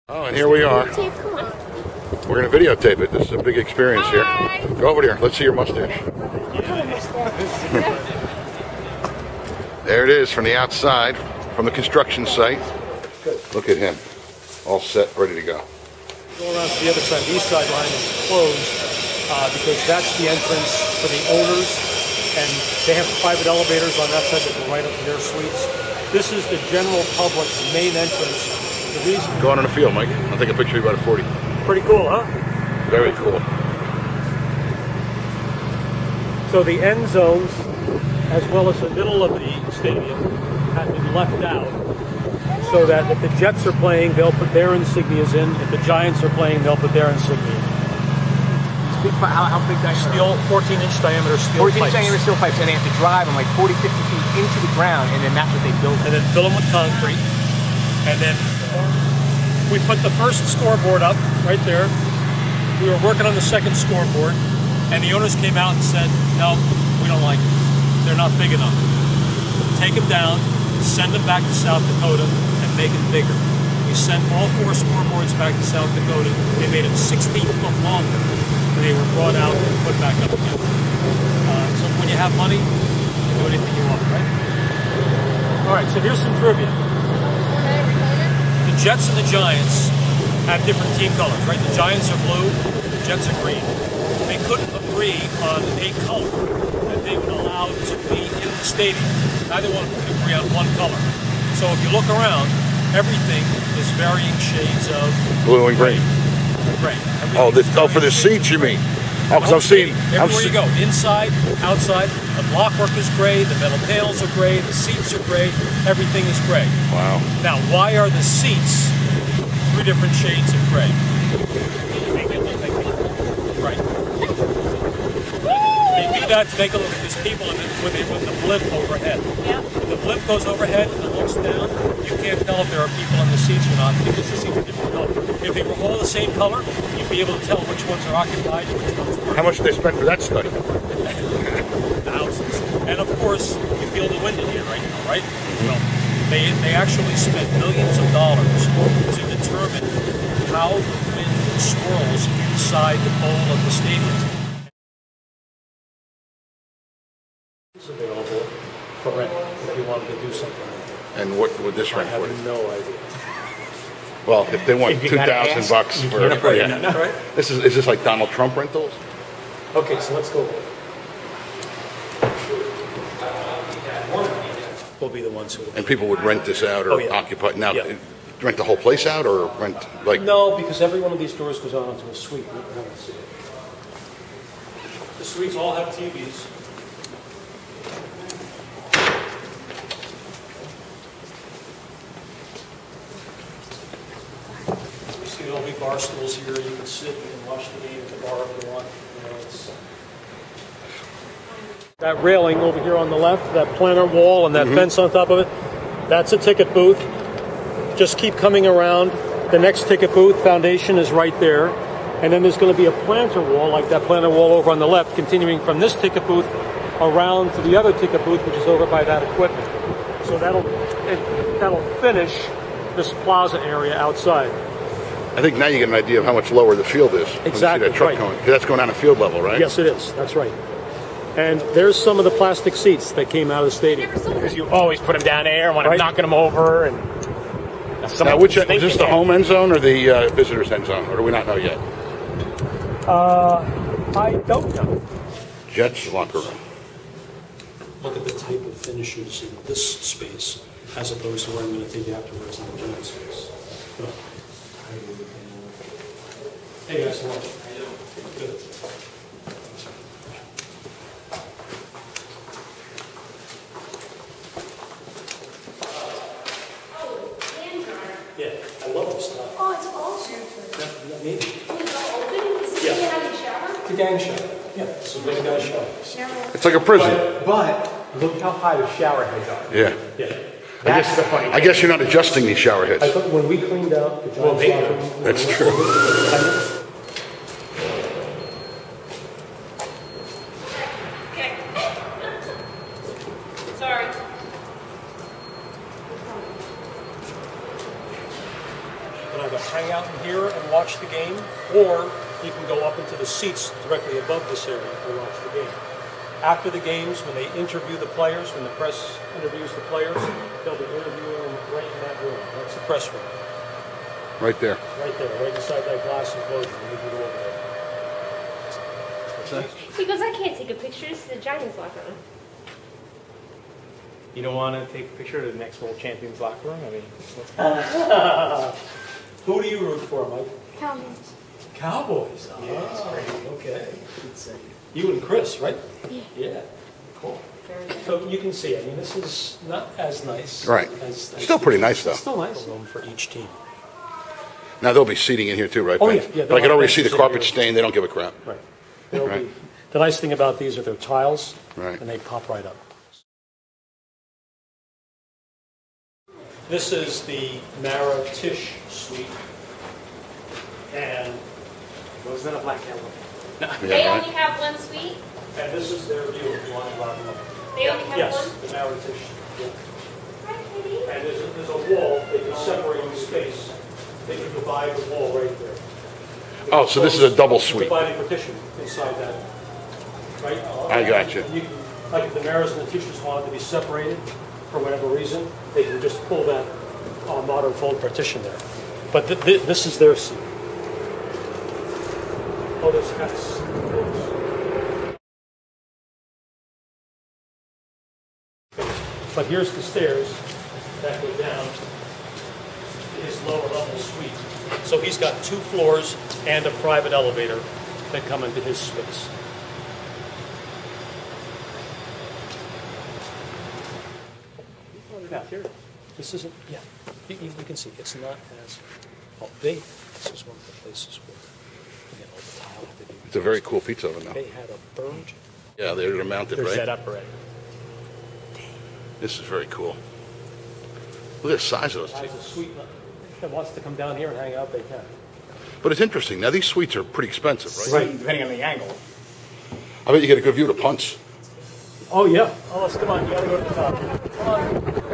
Oh, and here we are. We're going to videotape it. This is a big experience here. Go over here. Let's see your mustache. There it is from the outside, from the construction site. Look at him. All set, ready to go. Go around to the other side. The east side line is closed because that's the entrance for the owners, and they have private elevators on that side that go right up to their suites. This is the general public's main entrance. The reason. Go out on the field, Mike. I'll take a picture of you about a 40. Pretty cool, huh? Very cool. So the end zones, as well as the middle of the stadium, have been left out, so that if the Jets are playing, they'll put their insignias in. If the Giants are playing, they'll put their insignia. How big diameter? Steel, 14-inch diameter steel 14-inch diameter steel pipes, and they have to drive them like 40, 50 feet into the ground, and then that's what they build. And then fill them with concrete. And then we put the first scoreboard up right there. We were working on the second scoreboard, and the owners came out and said, no, we don't like it. They're not big enough. Take them down, send them back to South Dakota, and make it bigger. We sent all 4 scoreboards back to South Dakota. They made them 16 foot longer. They were brought out and put back up again. So when you have money, you can do anything you want, right? All right, so here's some trivia. The Jets and the Giants have different team colors, right? The Giants are blue, the Jets are green. They couldn't agree on a color that they would allow to be in the stadium. Neither one could agree on one color. So if you look around, everything is varying shades of blue and green. Gray. Oh, for the seats, you mean? Oh, because I'm seeing. Everywhere you go, inside, outside, the blockwork is gray, the metal panels are gray, the seats are gray, everything is gray. Wow. Now, why are the seats 3 different shades of gray? Make it look like right. They do that to make it look like there's people in it with the blimp overhead. Yeah. When the blimp goes overhead and looks down, you can't tell if there are people in the seats or not because the seats are different color. If they were all the same color, you'd be able to tell which ones are occupied and which ones weren't. How much did they spend for that study? Thousands. And of course, you feel the wind in here right now, right? Well, they actually spent millions of dollars to determine how the wind swirls inside the bowl of the stadium. It's available for rent if you wanted to do something like that. And what would this rent for? I have no idea. Well, if they want $2,000 for Right? Is this like Donald Trump rentals? Okay, so let's go. We'll be the ones who. And people would rent this out or occupy. Now, rent the whole place out or rent like? No, because every one of these doors goes on into a suite. The suites all have TVs. There'll be bar stools here. You can sit and watch the game at the bar if you want. That railing over here on the left, that planar wall and that fence on top of it, that's a ticket booth. Just keep coming around. The next ticket booth foundation is right there. And then there's going to be a planter wall, like that planter wall over on the left, continuing from this ticket booth around to the other ticket booth, which is over by that equipment. So that'll finish this plaza area outside. I think now you get an idea of how much lower the field is. Exactly. You see that truck going. That's going down to field level, right? Yes, it is. That's right. And there's some of the plastic seats that came out of the stadium. Because you always put them down there and want to knocking them over. And now, which is this the home end zone or the visitors end zone, or do we not know yet? I don't know. Jets locker room. Look at the type of finishers in this space, as opposed to where I'm going to take you afterwards in the Giant space. Hey guys, how are you? Good. Yeah, I love this stuff. Oh, it's all super. Yeah, maybe. It's all open? Is it having a shower? It's a gang shower. Yeah, it's a big guy shower. It's like a prison. But look how high the shower heads are. Yeah. Yeah. That's the funny thing. I guess you're not adjusting these shower heads. I thought when we cleaned out the Giants locker room. That's true. Okay. Sorry. can either hang out in here and watch the game, or you can go up into the seats directly above this area and watch the game. After the games, when they interview the players, when the press interviews the players, they'll be interviewing them right in that room. That's the press room. Right there. Right there, right inside that glass enclosure. You can go over there. What's that? He goes, I can't take a picture. This is the Giants locker room. You don't want to take a picture of the next World Champions locker room? I mean, Who do you root for, Mike? Cowboys. Cowboys. Yeah, Okay. You and Chris, right? Yeah. Yeah. Cool. So you can see, I mean, this is not as nice. Right. As Still pretty nice, though. Still nice. Room for each team. Now there'll be seating in here too, right? Oh, Ben? yeah. But I can already see the benches in carpet here. stain. They don't give a crap. Right. There'll Right. be, the nice thing about these are they're tiles, Right. and they pop right up. This is the Mara Tisch suite, and wasn't that a black elephant? They Yeah, only have one suite? this is their view if you want to go out and look. They only have Yes, one? the Mara Tisch. Yeah. Hi, Kitty. And there's a wall, they can separate the space. They can divide the wall right there. Oh, so this is a double suite. Dividing partition inside that, right? I got you. Like if the Maras and the teachers wanted to be separated for whatever reason, they can just pull that modern fold partition there. But this is their seat. Oh, there's X. But here's the stairs that go down to his lower level suite. So he's got 2 floors and a private elevator that come into his space. Yeah, here. This isn't, yeah, you can see, it's not as, this is one of the places where, again, all the tile had to be. It's a very cool pizza oven now. They had a burge. Yeah, they're mounted, They're right? set up already. This is very cool. Look at the size of those Guys, two. a suite that wants to come down here and hang out, they can. But it's interesting. Now, these suites are pretty expensive, right? Right, depending on the angle. I bet you get a good view of the punts. Oh, yeah. Oh, let's come on. You gotta go to the top. Come on.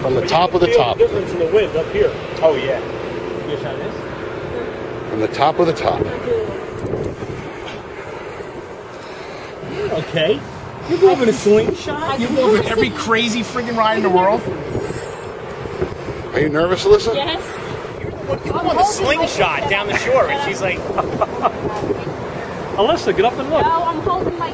From the top of the Feel top. the difference in the wind up here. Oh, yeah. You know how it is? From the top of the top. Okay. You go over to slingshot? You go over every crazy friggin' ride in the world? Are you nervous, Alyssa? Yes. You go on the slingshot down the shore, and she's like, Alyssa, get up and look. No, I'm holding my